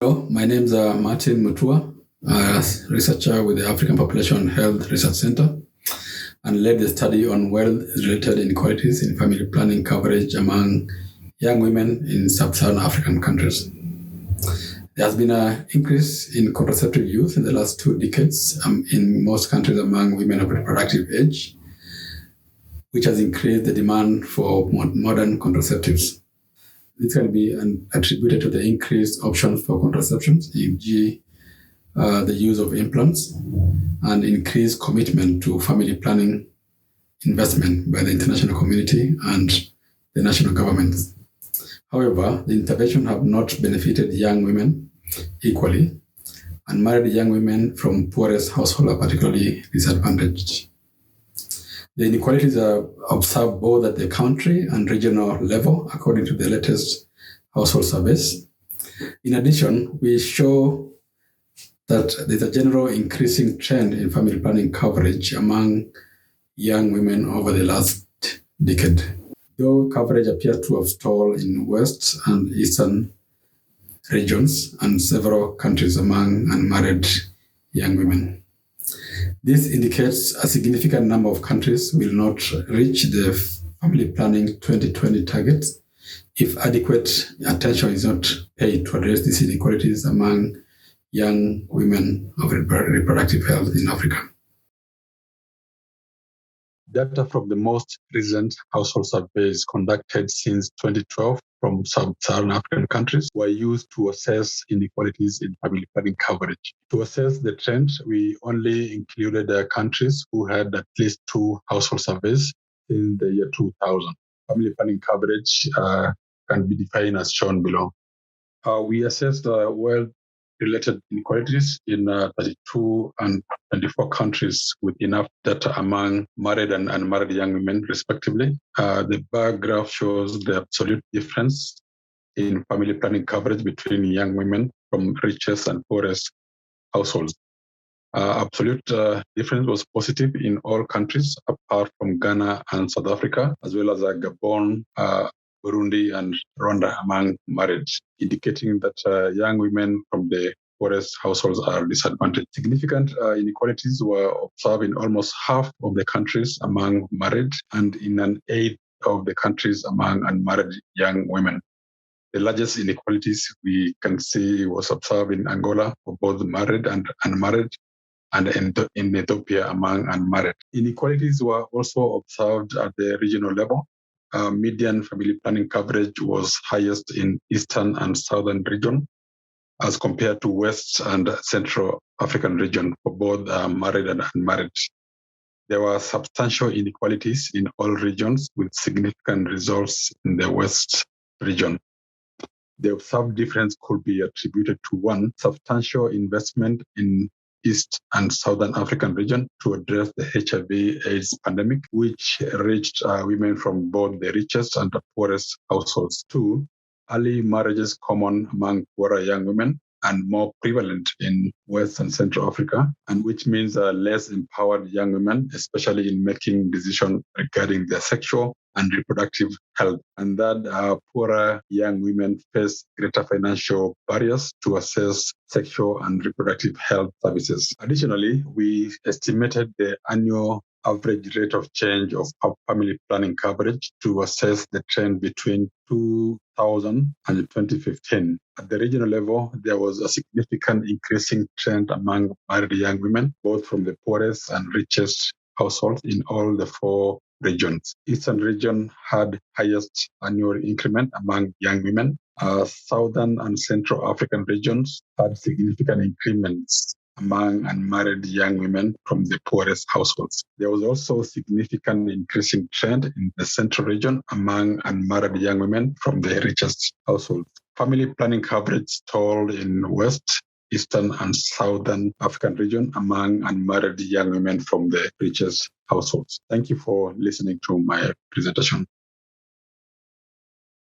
Hello, my name is Martin Mutua, researcher with the African Population Health Research Center, and led the study on wealth-related inequalities in family planning coverage among young women in sub-Saharan African countries. There has been an increase in contraceptive use in the last 2 decades in most countries among women of reproductive age, which has increased the demand for modern contraceptives. This can be attributed to the increased options for contraceptions, e.g., the use of implants, and increased commitment to family planning investment by the international community and the national governments. However, the intervention have not benefited young women equally, and married young women from poorest households are particularly disadvantaged. The inequalities are observed both at the country and regional level, according to the latest household surveys. In addition, we show that there's a general increasing trend in family planning coverage among young women over the last decade. Though coverage appears to have stalled in West and Eastern regions and several countries among unmarried young women. This indicates a significant number of countries will not reach the family planning 2020 targets if adequate attention is not paid to address these inequalities among young women of reproductive health in Africa. Data from the most recent household surveys conducted since 2012 from sub-Saharan African countries were used to assess inequalities in family planning coverage. To assess the trend, we only included countries who had at least 2 household surveys in the year 2000. Family planning coverage can be defined as shown below. We assessed wealth-related inequalities in 32 and 24 countries with enough data among married and unmarried young women, respectively. The bar graph shows the absolute difference in family planning coverage between young women from richest and poorest households. Absolute difference was positive in all countries apart from Ghana and South Africa, as well as Gabon, Burundi, and Rwanda among married, indicating that young women from the poorest households are disadvantaged. Significant inequalities were observed in almost half of the countries among married and in an eighth of the countries among unmarried young women. The largest inequalities we can see was observed in Angola for both married and unmarried, and in Ethiopia among unmarried. Inequalities were also observed at the regional level. Median family planning coverage was highest in Eastern and Southern region as compared to West and Central African region for both married and unmarried. There were substantial inequalities in all regions with significant results in the West region. The observed difference could be attributed to one, substantial investment in East and Southern African region to address the HIV/AIDS pandemic, which reached women from both the richest and the poorest households. 2, early marriages common among poorer young women and more prevalent in West and Central Africa, and which means less empowered young women, especially in making decisions regarding their sexual and reproductive health, and that poorer young women face greater financial barriers to access sexual and reproductive health services. Additionally, we estimated the annual average rate of change of family planning coverage to assess the trend between 2000 and 2015. At the regional level, there was a significant increasing trend among married young women, both from the poorest and richest households in all the 4 regions. Eastern region had highest annual increment among young women. Southern and Central African regions had significant increments among unmarried young women from the poorest households. There was also a significant increasing trend in the Central region among unmarried young women from the richest households. Family planning coverage stalled in West, Eastern and Southern African region among unmarried young women from the richest households. Thank you for listening to my presentation.